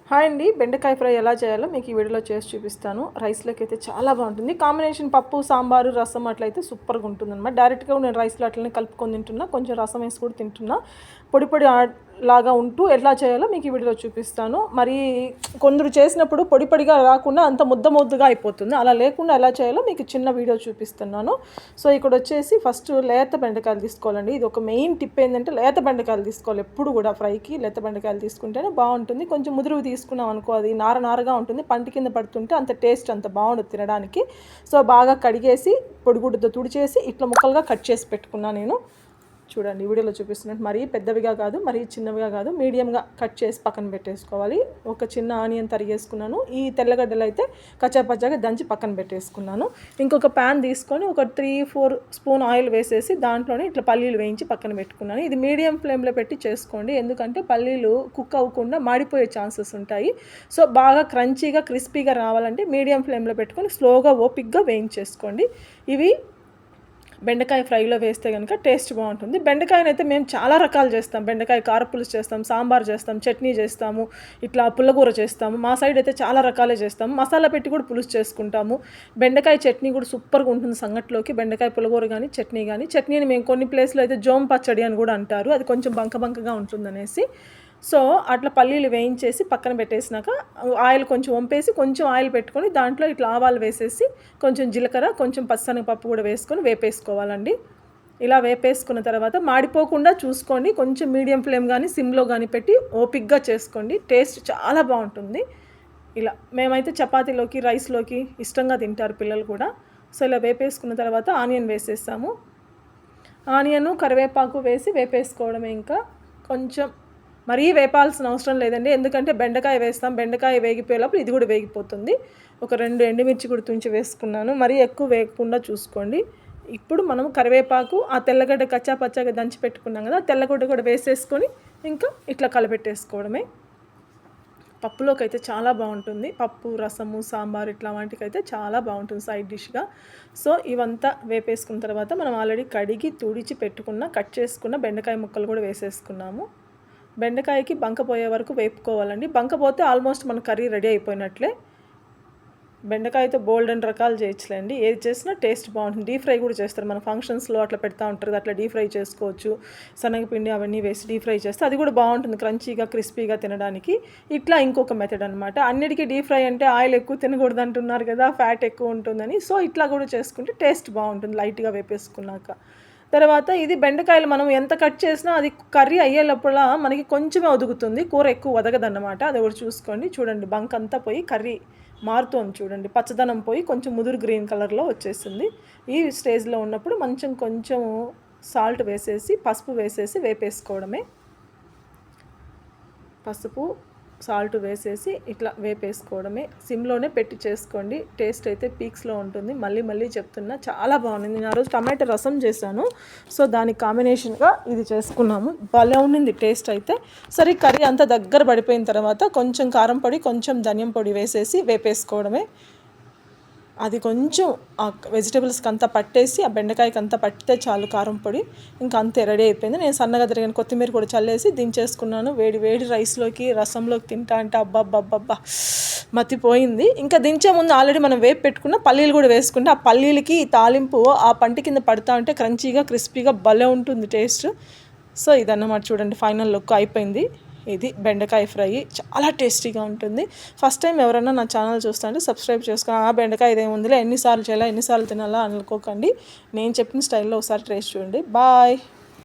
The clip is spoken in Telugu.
హాయ్ అండి, బెండకాయ ఫ్రై ఎలా చేయాలో మీకు ఈ వీడియోలో చేసి చూపిస్తాను. రైస్లోకి అయితే చాలా బాగుంటుంది. కాంబినేషన్ పప్పు, సాంబారు, రసం అట్లయితే సూపర్గా ఉంటుందన్నమాట. డైరెక్ట్గా నేను రైస్లో అట్లనే కలుపుకొని తింటున్నా, కొంచెం రసం వేసి కూడా తింటున్నా. పొడి పొడి లాగా ఉంటూ ఎలా చేయాలో మీకు ఈ వీడియోలో చూపిస్తాను. మరి కొందరు చేసినప్పుడు పొడి పొడిగా రాకుండా అంత ముద్ద ముద్దగా అయిపోతుంది. అలా లేకుండా ఎలా చేయాలో మీకు చిన్న వీడియో చూపిస్తున్నాను. సో ఇక్కడ వచ్చేసి ఫస్ట్ లేత బెండకాయలు తీసుకోవాలండి. ఇది ఒక మెయిన్ టిప్ ఏంటంటే లేత బెండకాయలు తీసుకోవాలి. ఎప్పుడు కూడా ఫ్రైకి లేత బెండకాయలు తీసుకుంటేనే బాగుంటుంది. కొంచెం ముదురు తీసుకున్నాం అనుకో, అది నార నారగా ఉంటుంది, పంట కింద పడుతుంటే అంత టేస్ట్ అంత బాగుంటుంది తినడానికి. సో బాగా కడిగేసి పొడిగుడ్డతో తుడిచేసి ఇట్లా ముక్కలుగా కట్ చేసి పెట్టుకున్నాను నేను. చూడండి వీడియోలో చూపిస్తున్నట్టు మరీ పెద్దవిగా కాదు, మరీ చిన్నవిగా కాదు, మీడియంగా కట్ చేసి పక్కన పెట్టేసుకోవాలి. ఒక చిన్న ఆనియన్ తరిగేసుకున్నాను. ఈ తెల్లగడ్డలు అయితే కచ్చాపచ్చాగా దంచి పక్కన పెట్టేసుకున్నాను. ఇంకొక ప్యాన్ తీసుకొని ఒక 3-4 స్పూన్ ఆయిల్ వేసేసి దాంట్లోనే ఇట్లా పల్లీలు వేయించి పక్కన పెట్టుకున్నాను. ఇది మీడియం ఫ్లేమ్లో పెట్టి చేసుకోండి, ఎందుకంటే పల్లీలు కుక్ అవ్వకుండా మాడిపోయే ఛాన్సెస్ ఉంటాయి. సో బాగా క్రంచీగా క్రిస్పీగా రావాలంటే మీడియం ఫ్లేమ్లో పెట్టుకొని స్లోగా ఓపిక్గా వేయించేసుకోండి. ఇవి బెండకాయ ఫ్రైలో వేస్తే కనుక టేస్ట్ బాగుంటుంది. బెండకాయని అయితే మేము చాలా రకాలు చేస్తాం. బెండకాయ కారపులుసు చేస్తాం, సాంబార్ చేస్తాం, చట్నీ చేస్తాము, ఇట్లా పుల్లగూర చేస్తాము. మా సైడ్ అయితే చాలా రకాలే చేస్తాము. మసాలా పెట్టి కూడా పులుసు చేసుకుంటాము. బెండకాయ చట్నీ కూడా సూపర్గా ఉంటుంది సంగట్లోకి. బెండకాయ పుల్లగూర కానీ చట్నీ కానీ. చట్నీని మేము కొన్ని ప్లేస్లో అయితే జోమ్ పచ్చడి అని కూడా అంటారు, అది కొంచెం బంకగా ఉంటుందనేసి. సో అట్లా పల్లీలు వేయించేసి పక్కన పెట్టేసినాక ఆయిల్ కొంచెం వంపేసి కొంచెం ఆయిల్ పెట్టుకొని దాంట్లో ఇట్లా ఆవాలు వేసేసి కొంచెం జీలకర్ర, కొంచెం పచ్చనగపప్పు కూడా వేసుకొని వేపేసుకోవాలండి. ఇలా వేపేసుకున్న తర్వాత మాడిపోకుండా చూసుకోండి. కొంచెం మీడియం ఫ్లేమ్ కానీ సిమ్లో కానీ పెట్టి ఓపిక్గా చేసుకోండి. టేస్ట్ చాలా బాగుంటుంది. ఇలా మేమైతే చపాతీలోకి, రైస్లోకి ఇష్టంగా తింటారు పిల్లలు కూడా. సో ఇలా వేపేసుకున్న తర్వాత ఆనియన్ వేసేస్తాము. ఆనియన్, కరివేపాకు వేసి వేపేసుకోవడమే. ఇంకా కొంచెం మరీ వేపాల్సిన అవసరం లేదండి, ఎందుకంటే బెండకాయ వేస్తాం. బెండకాయ వేగిపోయేటప్పుడు ఇది కూడా వేగిపోతుంది. ఒక 2 ఎండుమిర్చి కూడా తుంచి వేసుకున్నాను. మరీ ఎక్కువ వేగకుండా చూసుకోండి. ఇప్పుడు మనం కరివేపాకు, ఆ తెల్లగడ్డ కచ్చాపచ్చాగా దంచి పెట్టుకున్నాం కదా, తెల్లగడ్డ కూడా వేసేసుకొని ఇంకా ఇట్లా కలపెట్టేసుకోవడమే. పప్పులోకి అయితే చాలా బాగుంటుంది. పప్పు, రసము, సాంబార్ ఇట్లా వాటికైతే చాలా బాగుంటుంది సైడ్ డిష్గా. సో ఇవంతా వేపేసుకున్న తర్వాత మనం ఆల్రెడీ కడిగి తుడిచి పెట్టుకున్న కట్ చేసుకున్న బెండకాయ ముక్కలు కూడా వేసేసుకున్నాము. బెండకాయకి బంక పోయే వరకు వేపుకోవాలండి. బంక పోతే ఆల్మోస్ట్ మన కర్రీ రెడీ అయిపోయినట్లే. బెండకాయతో బోల్డెన్ రకాలు చేయొచ్చులేండి, ఏది చేసినా టేస్ట్ బాగుంటుంది. డీప్ ఫ్రై కూడా చేస్తారు, మన ఫంక్షన్స్లో అట్లా పెడతా ఉంటారు, అట్లా డీప్ ఫ్రై చేసుకోవచ్చు. శనగపిండి అవన్నీ వేసి డీప్ ఫ్రై చేస్తే అది కూడా బాగుంటుంది, క్రంచీగా క్రిస్పీగా తినడానికి. ఇట్లా ఇంకొక మెథడ్ అనమాట. అన్నిటికీ డీప్ ఫ్రై అంటే ఆయిల్ ఎక్కువ తినకూడదు అంటున్నారు కదా, ఫ్యాట్ ఎక్కువ ఉంటుందని. సో ఇట్లా కూడా చేసుకుంటే టేస్ట్ బాగుంటుంది లైట్గా వేపేసుకున్నాక. తర్వాత ఇది బెండకాయలు మనం ఎంత కట్ చేసినా అది కర్రీ అయ్యేటప్పుడు మనకి కొంచెమే ఒదుగుతుంది, కూర ఎక్కువ వదగదన్నమాట. అది ఒకటి చూసుకోండి. చూడండి బంక్ అంతా పోయి కర్రీ మారుతోంది, చూడండి పచ్చదనం పోయి కొంచెం ముదురు గ్రీన్ కలర్లో వచ్చేసింది. ఈ స్టేజ్లో ఉన్నప్పుడు కొంచెం సాల్ట్ వేసేసి పసుపు వేసేసి వేపేసుకోవడమే. పసుపు, సాల్ట్ వేసేసి ఇట్లా వేపేసుకోవడమే. సిమ్లోనే పెట్టి చేసుకోండి. టేస్ట్ అయితే పీక్స్లో ఉంటుంది. మళ్ళీ చెప్తున్నా, చాలా బాగుంది. నేను ఆ రోజు టమాటా రసం చేశాను, సో దానికి కాంబినేషన్గా ఇది చేసుకున్నాము. భలే ఉండింది టేస్ట్ అయితే. సరే కర్రీ అంతా దగ్గర పడిపోయిన తర్వాత కొంచెం కారం పొడి, కొంచెం ధనియం పొడి వేసేసి వేపేసుకోవడమే. అది కొంచెం ఆ వెజిటేబుల్స్కి అంతా పట్టేసి, ఆ బెండకాయకి అంతా పట్టితే చాలు కారం పొడి. ఇంకా అంతే రెడీ అయిపోయింది. నేను సన్నగా తరిగిన కొత్తిమీర కూడా చల్లేసి దించేసుకున్నాను. వేడి రైస్లోకి, రసంలోకి తింటా అంటే అబ్బబ్బబ్బబ్బా మతిపోయింది. ఇంకా దించే ముందు ఆల్రెడీ మనం వేపు పెట్టుకున్న పల్లీలు కూడా వేసుకుంటే ఆ పల్లీలకి తాలింపు ఆ పంట కింద పడతా ఉంటే క్రంచీగా క్రిస్పీగా భలే ఉంటుంది టేస్ట్. సో ఇదన్నమాట, చూడండి ఫైనల్ లుక్ అయిపోయింది. ఇది బెండకాయ ఫ్రై చాలా టేస్టీగా ఉంటుంది. ఫస్ట్ టైం ఎవరైనా నా ఛానల్ చూస్తుంటే సబ్స్క్రైబ్ చేసుకొని, ఆ బెండకాయ ఇదేముందిలే ఎన్నిసార్లు చేయాలా ఎన్నిసార్లు తినాలా అనుకోకండి. నేను చెప్పిన స్టైల్లో ఒకసారి టేస్ట్ చూడండి. బాయ్.